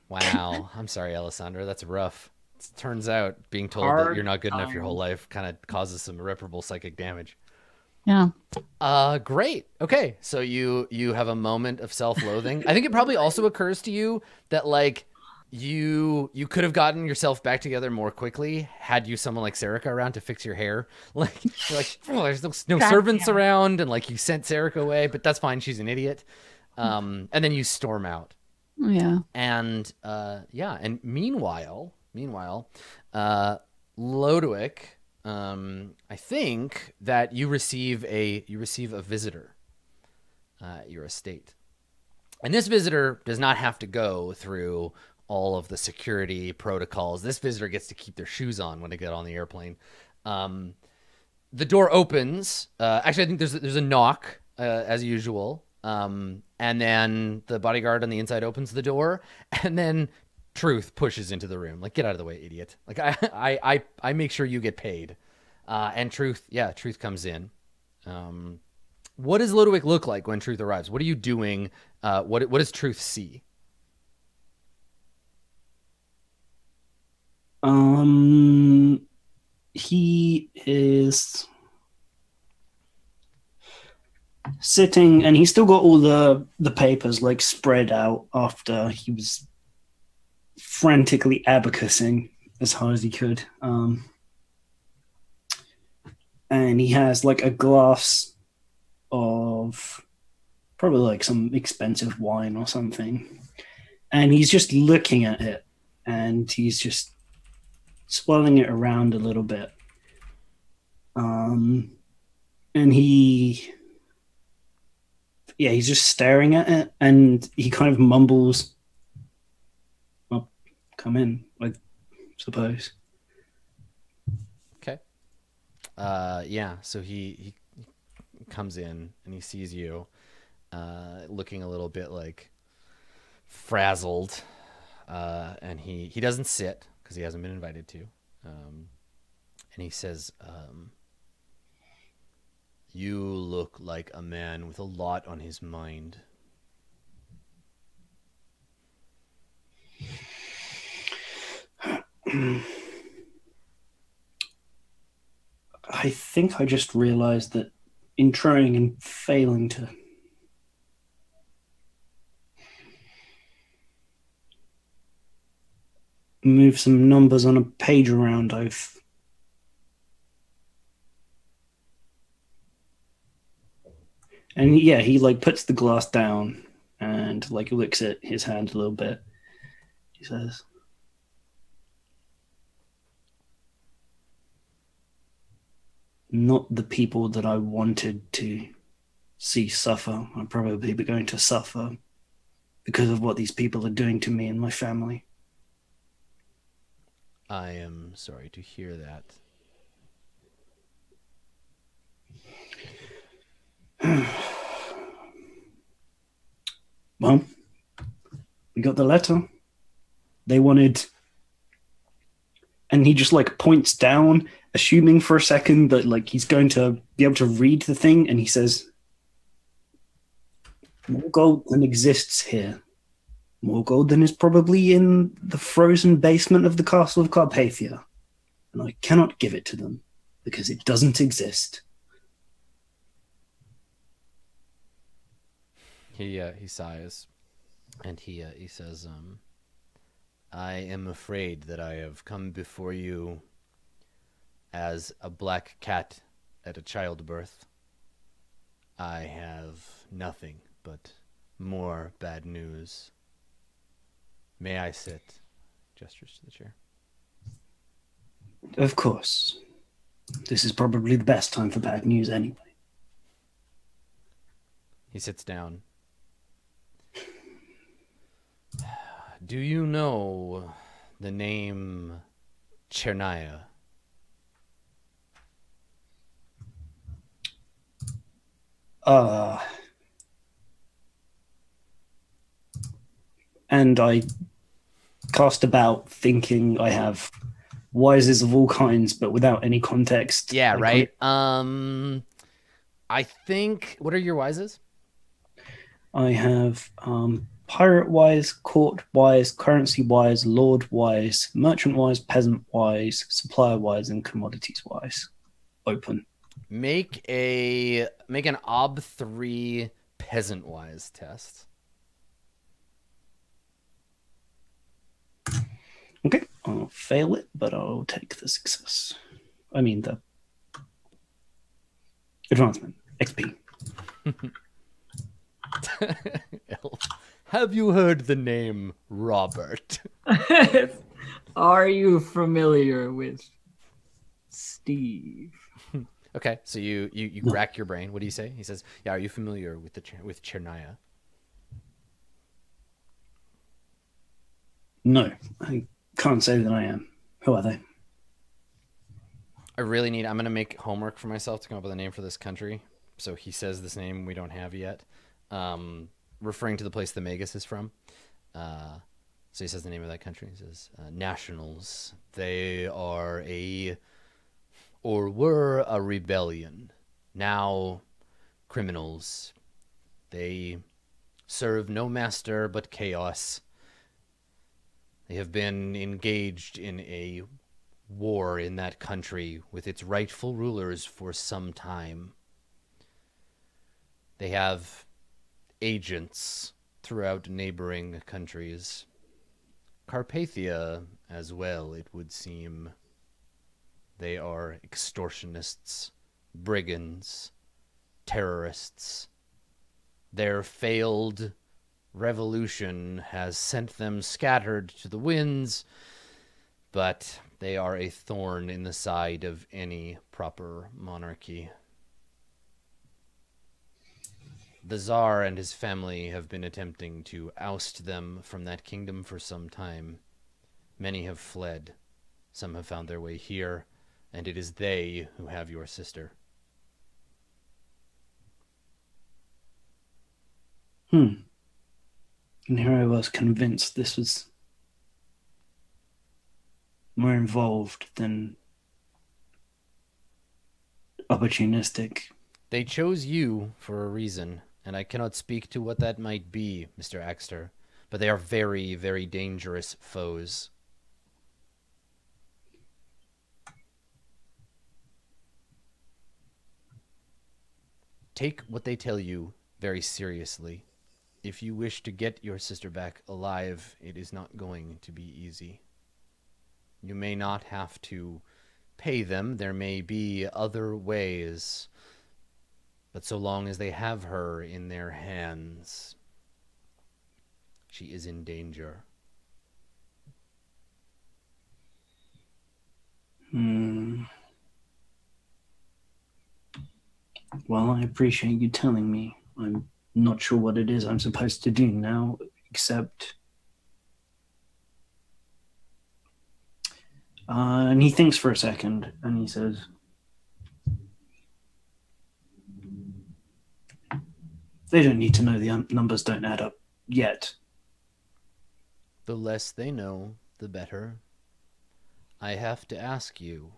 Wow. I'm sorry, Alessandra. That's rough. It turns out being told that you're not good enough your whole life kind of causes some irreparable psychic damage. Yeah. Great. Okay. So you have a moment of self-loathing. I think it probably also occurs to you that like you could have gotten yourself back together more quickly had you someone like Serica around to fix your hair. Like you're like, oh, there's no servants around, and like you sent Serica away, but that's fine. She's an idiot. And then you storm out. Yeah. And and meanwhile, Lodowick, I think that you receive a visitor at your estate. And this visitor does not have to go through all of the security protocols. This visitor gets to keep their shoes on when they get on the airplane. The door opens. Actually, I think there's a knock as usual. And then the bodyguard on the inside opens the door, and then Truth pushes into the room. Like, get out of the way, idiot. Like, I make sure you get paid. And Truth comes in. What does Lodowick look like when Truth arrives? What are you doing? What does Truth see? he is sitting, and he's still got all the papers like spread out after he was frantically abacusing as hard as he could. And he has like a glass of probably like some expensive wine or something. And he's just looking at it, and he's just swirling it around a little bit. And he's just staring at it, and he kind of mumbles, "Well, come in, I suppose." Okay. Yeah, so he comes in and he sees you looking a little bit like frazzled, and he doesn't sit because he hasn't been invited to, and he says, "You look like a man with a lot on his mind." I think I just realized that in trying and failing to move some numbers on a page around, he like puts the glass down and like looks at his hand a little bit. He says, "Not the people that I wanted to see suffer. I'm probably going to suffer because of what these people are doing to me and my family." I am sorry to hear that. Well, we got the letter. They wanted, and he just like points down, assuming for a second that like he's going to be able to read the thing, and he says, "More gold than exists here. More gold than is probably in the frozen basement of the castle of Carpathia. And I cannot give it to them because it doesn't exist." He sighs, and he says, "I am afraid that I have come before you as a black cat at a childbirth. I have nothing but more bad news. May I sit?" Gestures to the chair. Of course. This is probably the best time for bad news anyway. He sits down. "Do you know the name Chernaya?" And I cast about thinking I have wises of all kinds, but without any context. Yeah, I right. I think. What are your wises? I have pirate wise, court wise, currency wise, lord wise, merchant wise, peasant wise, supplier wise, and commodities wise. Open. Make an OB3 peasant wise test. Okay, I'll fail it, but I'll take the success. I mean the advancement XP. Have you heard the name Robert? Are you familiar with Steve? Okay, so you rack your brain. What do you say? He says, "Yeah, are you familiar with with Chernaya?" No, I can't say that I am. Who are they? I'm going to make homework for myself to come up with a name for this country. So he says this name we don't have yet, referring to the place the Magus is from. So he says the name of that country. He says, Nationals. They are were a rebellion. Now criminals. They serve no master but chaos. They have been engaged in a war in that country with its rightful rulers for some time. They have agents throughout neighboring countries. Carpathia as well, it would seem. They are extortionists, brigands, terrorists. Their failed revolution has sent them scattered to the winds, but they are a thorn in the side of any proper monarchy. The Tsar and his family have been attempting to oust them from that kingdom for some time. Many have fled. Some have found their way here, and it is they who have your sister. And here I was convinced this was more involved than opportunistic. They chose you for a reason, and I cannot speak to what that might be, Mr. Axter, but they are very, very dangerous foes. Take what they tell you very seriously. If you wish to get your sister back alive, it is not going to be easy. You may not have to pay them. There may be other ways. But so long as they have her in their hands, she is in danger. Well, I appreciate you telling me. I'm not sure what it is I'm supposed to do now, except... and he thinks for a second, and he says, they don't need to know the numbers don't add up yet. The less they know, the better. I have to ask you,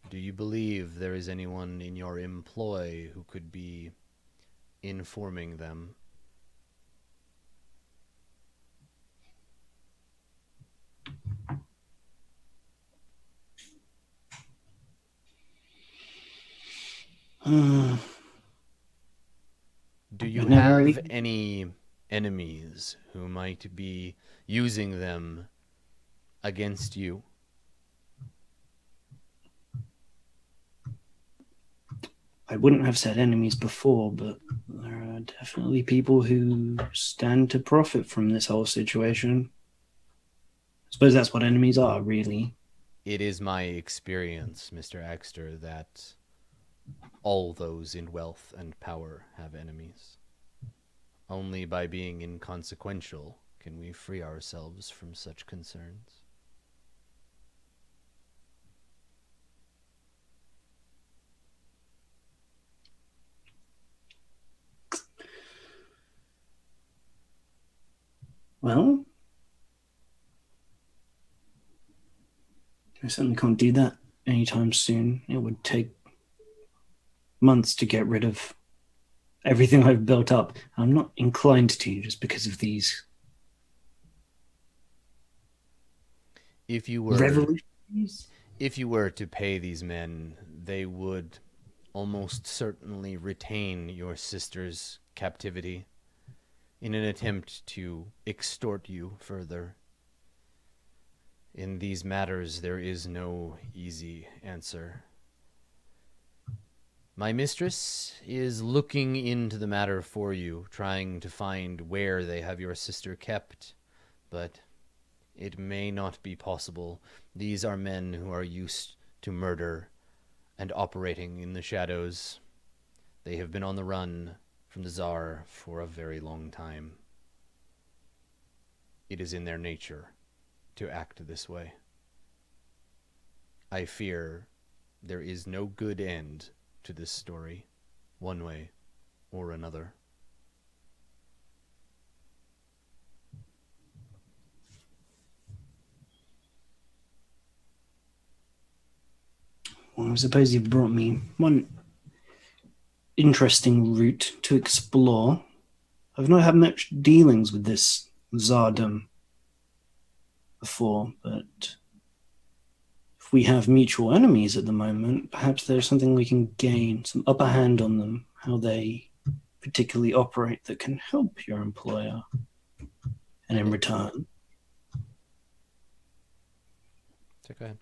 do you believe there is anyone in your employ who could be informing them? Do you have any enemies who might be using them against you? I wouldn't have said enemies before, but there are definitely people who stand to profit from this whole situation. I suppose that's what enemies are, really. It is my experience, Mr. Axter, that all those in wealth and power have enemies. Only by being inconsequential can we free ourselves from such concerns. Well, I certainly can't do that anytime soon. It would take months to get rid of everything I've built up. I'm not inclined to just because of these revolutions. If you were to pay these men, they would almost certainly retain your sister's captivity in an attempt to extort you further. In these matters, there is no easy answer. My mistress is looking into the matter for you, trying to find where they have your sister kept, but it may not be possible. These are men who are used to murder and operating in the shadows. They have been on the run from the Tsar for a very long time. It is in their nature to act this way. I fear there is no good end to this story, one way or another. Well, I suppose you've brought me one interesting route to explore. I've not had much dealings with this Tsardom before, but if we have mutual enemies at the moment, perhaps there's something we can gain, some upper hand on them, how they particularly operate that can help your employer. And in return, So go ahead.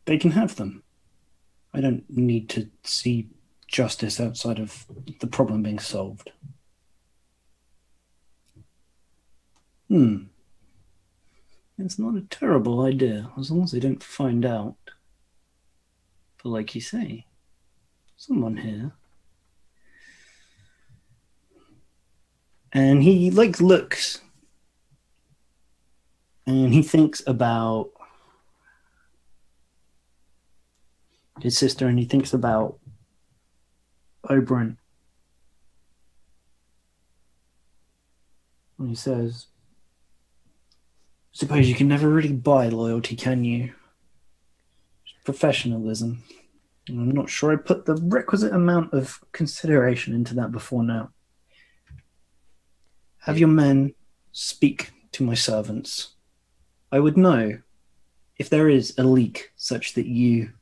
They can have them. I don't need to see justice outside of the problem being solved. It's not a terrible idea, as long as they don't find out. But like you say, someone here. And he looks and he thinks about his sister, and he thinks about Oberyn. And he says, suppose you can never really buy loyalty, can you? Professionalism. And I'm not sure I put the requisite amount of consideration into that before now. Have your men speak to my servants. I would know if there is a leak such that you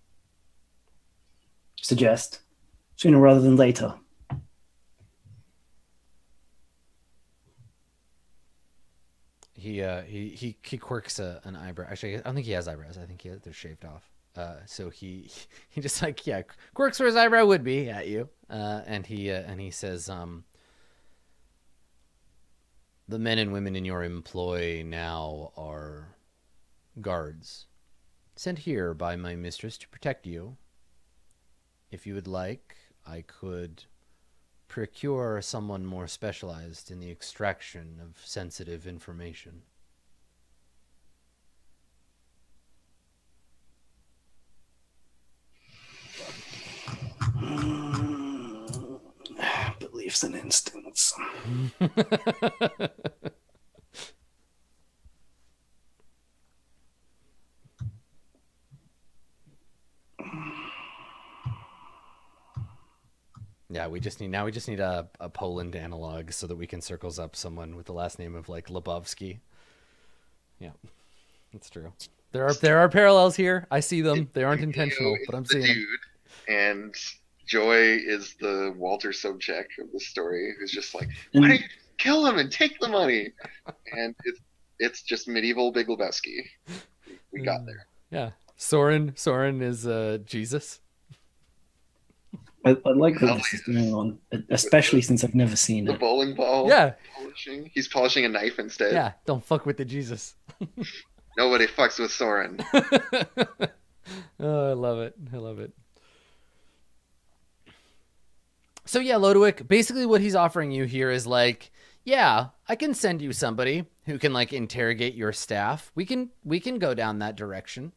suggest sooner rather than later. He quirks an eyebrow. Actually, I don't think he has eyebrows. I think they're shaved off. So he just quirks where his eyebrow would be at you. And he says, the men and women in your employ now are guards, sent here by my mistress to protect you. If you would like, I could procure someone more specialized in the extraction of sensitive information. Beliefs and instincts. Yeah, we just need a Poland analog so that we can circles up someone with the last name of like Lebowski. Yeah, that's true. There are parallels here. I see them. They aren't intentional, but I'm seeing them. And Joy is the Walter Sobchak of the story, who's just like, why don't you kill him and take the money? And it's just medieval Big Lebowski. We got there. Yeah, Soren is Jesus. I like that this is going on, especially since I've never seen The it. bowling ball. Yeah. Polishing. He's polishing a knife instead. Yeah, don't fuck with the Jesus. Nobody fucks with Soren. Oh, I love it. So yeah, Lodwick, basically what he's offering you here is like, yeah, I can send you somebody who can like interrogate your staff. We can go down that direction.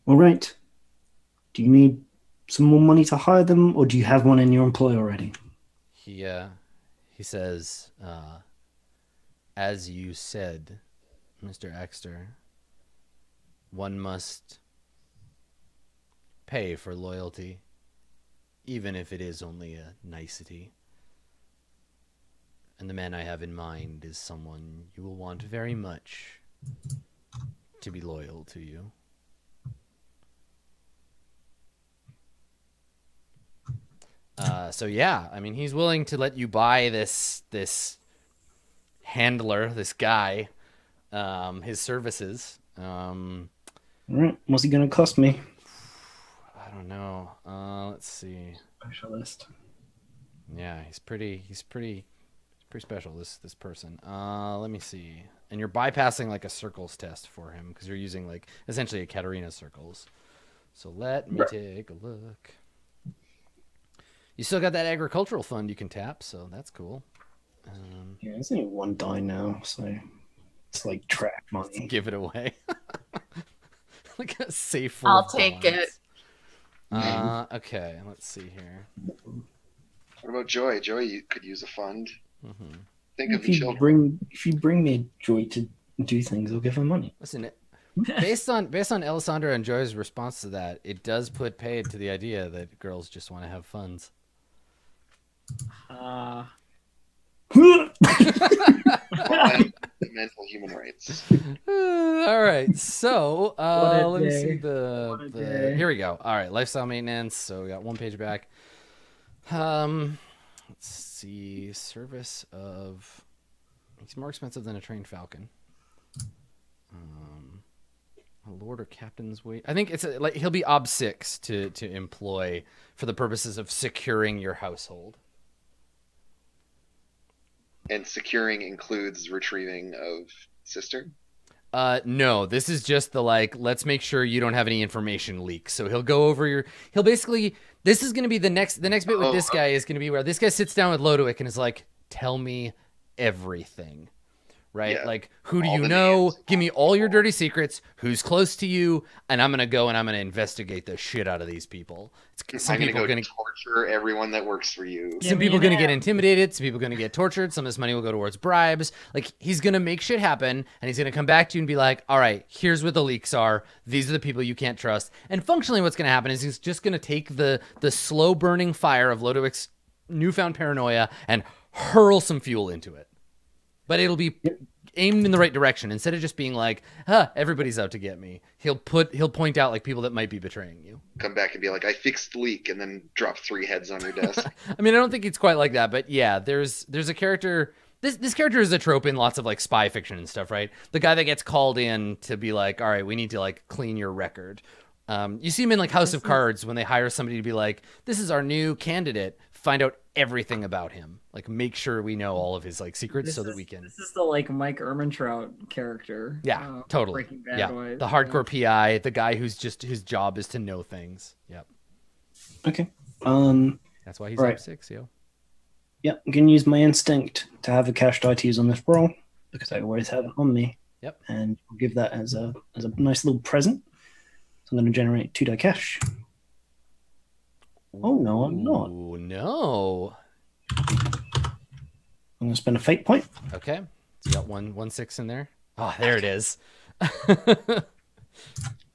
All right. Do you need some more money to hire them, or do you have one in your employ already? He says, as you said, Mr. Axter, one must pay for loyalty, even if it is only a nicety. And the man I have in mind is someone you will want very much to be loyal to you. So yeah, I mean, he's willing to let you buy this handler, this guy, his services. All right. What's he going to cost me? I don't know. Let's see. Specialist. Yeah, he's pretty special, this person. Let me see. And you're bypassing like a circles test for him because you're using like essentially a Katarina circles. So let me take a look. You still got that agricultural fund you can tap, so that's cool. Yeah, there's only one die now, so it's like track money. Give it away. Like a safe. I'll take it. Okay, let's see here. What about Joy? Joy could use a fund. Mm-hmm. Think of If the you children. bring me Joy to do things, I'll give her money. Listen, based on Alessandra and Joy's response to that, it does put paid to the idea that girls just want to have funs. Mental human rights. All right, so What a let me day. see What a day. here we go. All right, lifestyle maintenance. So we got one page back. Let's see, service of. He's more expensive than a trained falcon. A lord or captain's weight. I think it's like he'll be ob 6 to employ for the purposes of securing your household. And securing includes retrieving of sister. No, this is just the like, let's make sure you don't have any information leaks. So he'll go over he'll basically, this is going to be the next bit with this guy is going to be where this guy sits down with Lodowick and is like, tell me everything, right? Yeah. Like, who do All you the know? names. Give me all your dirty secrets. Who's close to you? And I'm going to go and I'm going to investigate the shit out of these people. Some I'm people are going going to torture everyone that works for you. Yeah. some me people an going to get app. intimidated. Some people going to get tortured. Some of this money will go towards bribes. Like, he's going to make shit happen, and he's going to come back to you and be like, all right, here's what the leaks are. These are the people you can't trust. And functionally what's going to happen is he's just going to take the slow burning fire of Lodowick's newfound paranoia and hurl some fuel into it. But it'll be aimed in the right direction. Instead of just being like, everybody's out to get me. He'll point out like people that might be betraying you. Come back and be like, I fixed the leak, and then drop 3 heads on your desk. I mean, I don't think it's quite like that, but yeah, there's a character. This character is a trope in lots of like spy fiction and stuff, right? The guy that gets called in to be like, all right, we need to like clean your record. You see him in like House of Cards when they hire somebody to be like, this is our new candidate. Find out everything about him. Like, make sure we know all of his like secrets so that we can. This is the like Mike Ehrmantraut character. Yeah, totally. Breaking Bad Yeah, wise. the hardcore PI, the guy who's just his job is to know things. Yep, Okay. that's why he's Right. up 6, yo. Yeah, I'm gonna use my instinct to have a cash die to use on this roll because I always have it on me. Yep. And I'll give that as a nice little present. So I'm gonna generate 2 die cash. Oh no, I'm not. Ooh, no. I'm gonna spend a fate point. Okay, so you got one 6 in there. Oh, there it is. Gosh,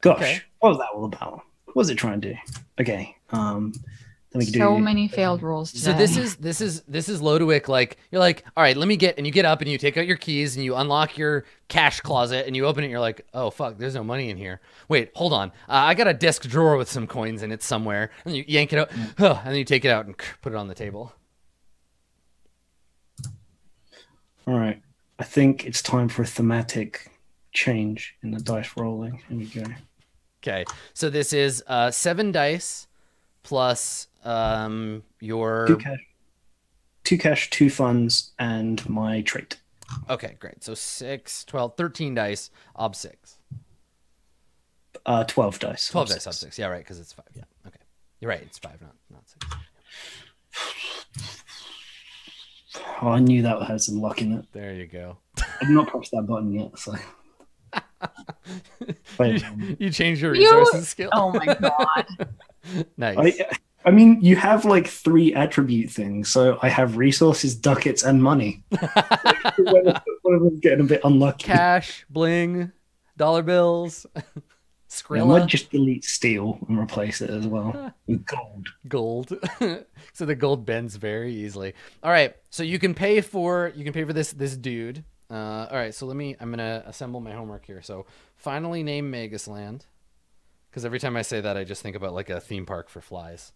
Okay. what was that all about? What was it trying to do? Okay. Then we can So do many failed rolls today. So this is Lodowick. Like, you're like, all right, let me get, and you get up and you take out your keys and you unlock your cash closet and you open it. And you're like, oh fuck, there's no money in here. Wait, hold on, I got a desk drawer with some coins in it somewhere. And you yank it out, and then you take it out and put it on the table. All right. I think it's time for a thematic change in the dice rolling. Here we go. Okay, so this is 7 dice plus your. 2 cash, 2 funds, and my trait. Okay, great. So 6, 12, 13 dice, ob 6. 12 dice. 12 dice, ob 6. Yeah, right, because it's 5. Yeah, okay. You're right, it's 5, not 6. Oh, I knew that had some luck in it. There you go. I've not pressed that button yet, so. Wait, You changed your resources skill. Oh my god. Nice. I mean, you have like 3 attribute things. So I have resources, ducats, and money. One of them's getting a bit unlucky. Cash, bling, dollar bills, I Skrilla, might just delete steel and replace it as well with gold. gold. So the gold bends very easily. All right, so you can pay for this dude. All right, so I'm gonna assemble my homework here. So finally name Magus-Land, because every time I say that, I just think about like a theme park for flies.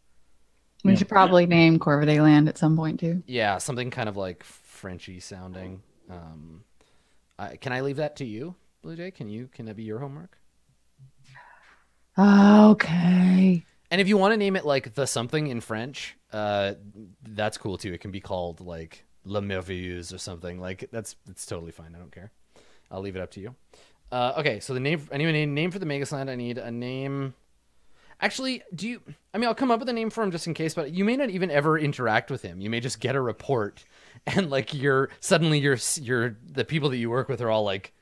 We should probably name Corvidae Land at some point too. Yeah, something kind of like Frenchy sounding. Can I leave that to you, Blue Jay? Can that be your homework? Okay. And if you want to name it like the something in French, that's cool too. It can be called like La Merveilleuse or something. Like it's totally fine. I don't care. I'll leave it up to you. Okay, so the name. Anyway, name for the Magus-Land. I need a name. Actually, I'll come up with a name for him just in case, but you may not even ever interact with him. You may just get a report, and like suddenly the people that you work with are all like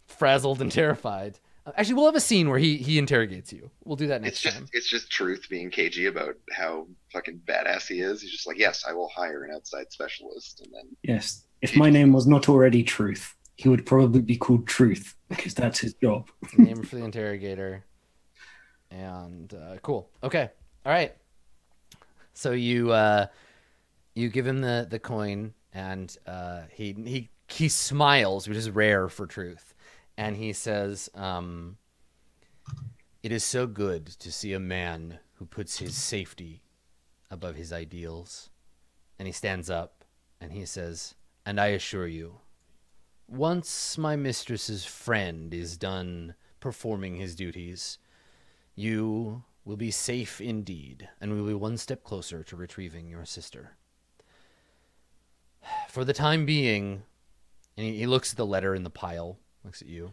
frazzled and terrified. Actually, we'll have a scene where he interrogates you. We'll do that next time. It's just Truth being cagey about how fucking badass he is. He's just like, yes, I will hire an outside specialist, and then Yes, If my name was not already Truth, he would probably be called Truth because that's his job. Name for the interrogator. And cool. Okay. All right. So you give him the coin, and he smiles, which is rare for Truth, and he says, "It is so good to see a man who puts his safety above his ideals." And he stands up and he says, "And I assure you, once my mistress's friend is done performing his duties, you will be safe indeed, and we will be one step closer to retrieving your sister. For the time being," and he looks at the letter in the pile, looks at you,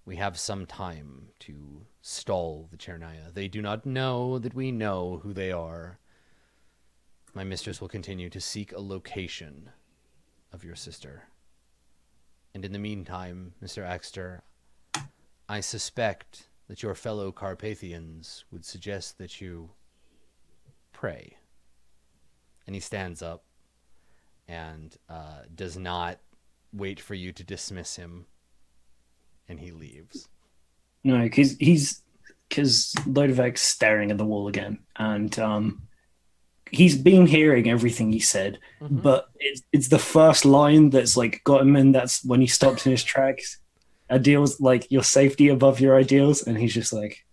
"we have some time to stall the Chernaya. They do not know that we know who they are. My mistress will continue to seek a location of your sister. And in the meantime, Mr. Axter, I suspect that your fellow Carpathians would suggest that you pray." And he stands up and does not wait for you to dismiss him, and he leaves. No, because Lodovic's staring at the wall again, and he's been hearing everything he said, but it's the first line that's like got him, and that's when he stops in his tracks. Ideals, like your safety above your ideals, and he's just like,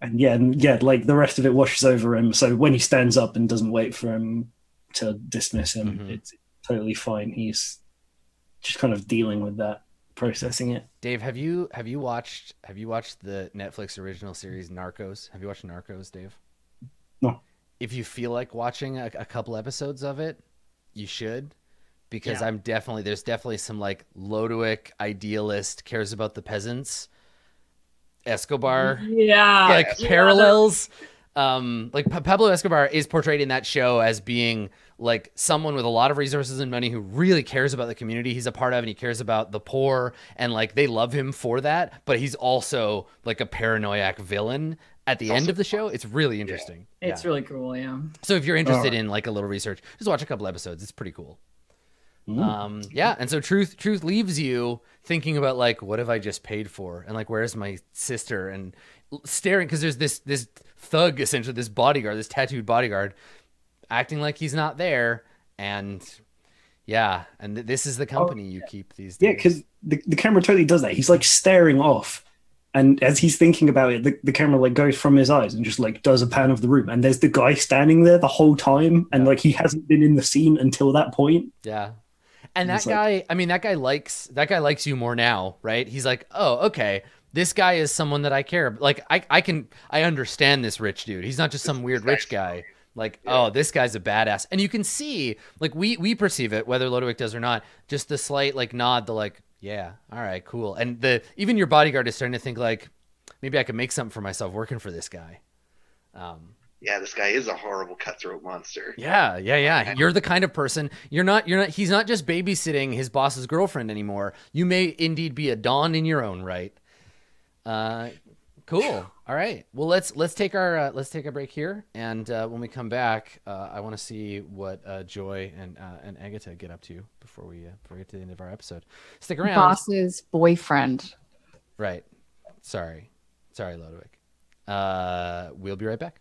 and yeah, like the rest of it washes over him. So when he stands up and doesn't wait for him to dismiss him, it's totally fine. He's just kind of dealing with that, processing it. Dave, have you watched the Netflix original series Narcos? Have you watched Narcos, Dave? No. If you feel like watching a couple episodes of it, you should, because there's definitely some like Lodowick idealist, cares about the peasants, Escobar parallels. Like Pablo Escobar is portrayed in that show as being like someone with a lot of resources and money who really cares about the community he's a part of, and he cares about the poor, and like they love him for that, but he's also like a paranoiac villain at the end of the show. It's really interesting. It's really cool, yeah. So if you're interested in like a little research, just watch a couple episodes. It's pretty cool. And so truth leaves you thinking about like, what have I just paid for, and like, where's my sister, and staring, because there's this thug, essentially this bodyguard, this tattooed bodyguard, acting like he's not there, and this is the company you keep these days. Yeah, because the camera totally does that. He's like staring off, and as he's thinking about it, the camera like goes from his eyes and just like does a pan of the room, and there's the guy standing there the whole time, and like he hasn't been in the scene until that point. Yeah. And that guy, I mean, that guy likes you more now, right? He's like, oh, okay, this guy is someone that I care about. Like, I understand this rich dude. He's not just some weird rich guy. Like, oh, this guy's a badass. And you can see, like, we perceive it, whether Lodowick does or not, just the slight, like, nod, the like, yeah, all right, cool. And even your bodyguard is starting to think, like, maybe I could make something for myself working for this guy. Yeah, this guy is a horrible cutthroat monster. Yeah. You're the kind of person, he's not just babysitting his boss's girlfriend anymore. You may indeed be a Don in your own right. Cool. All right. Well, let's take a break here, and when we come back, I want to see what Joy and Agatha get up to before we get to the end of our episode. Stick around. Boss's boyfriend. Right. Sorry, Lodowick. We'll be right back.